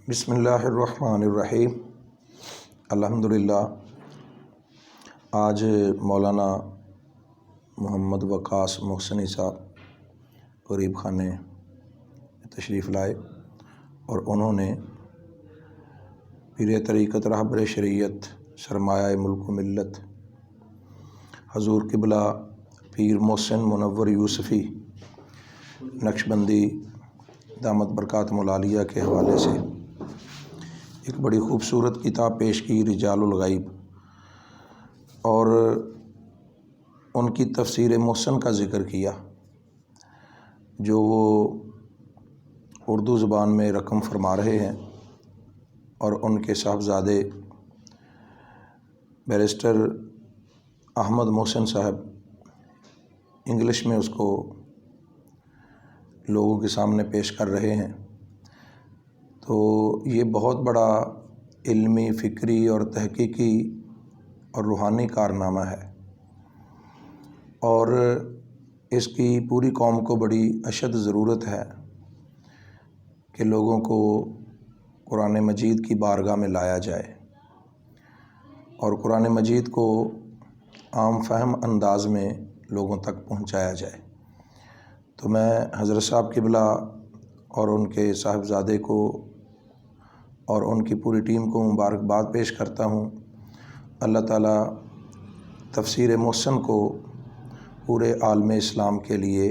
بسم اللہ الرحمن الرحیم۔ الحمدللہ۔ آج مولانا محمد وقاص محسنی صاحب غریب خانے تشریف لائے اور انہوں نے پیر طریقت رہبر شریعت سرمایہ ملک و ملت حضور قبلہ پیر محسن منور یوسفی نقشبندی دامت برکاتہم العالیہ کے حوالے سے ایک بڑی خوبصورت کتاب پیش کی، رجال الغیب، اور ان کی تفسیر محسن کا ذکر کیا جو وہ اردو زبان میں رقم فرما رہے ہیں، اور ان کے صاحبزادے بیرسٹر احمد محسن صاحب انگلش میں اس کو لوگوں کے سامنے پیش کر رہے ہیں۔ تو یہ بہت بڑا علمی، فکری اور تحقیقی اور روحانی کارنامہ ہے، اور اس کی پوری قوم کو بڑی اشد ضرورت ہے کہ لوگوں کو قرآن مجید کی بارگاہ میں لایا جائے اور قرآن مجید کو عام فہم انداز میں لوگوں تک پہنچایا جائے۔ تو میں حضرت صاحب قبلہ اور ان کے صاحبزادے کو اور ان کی پوری ٹیم کو مبارکباد پیش کرتا ہوں۔ اللہ تعالیٰ تفسیر محسن کو پورے عالم اسلام کے لیے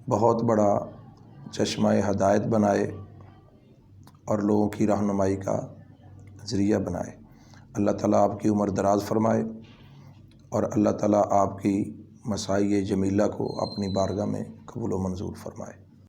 بہت بڑا چشمہ ہدایت بنائے اور لوگوں کی رہنمائی کا ذریعہ بنائے۔ اللہ تعالیٰ آپ کی عمر دراز فرمائے، اور اللہ تعالیٰ آپ کی مساعی جمیلہ کو اپنی بارگاہ میں قبول و منظور فرمائے۔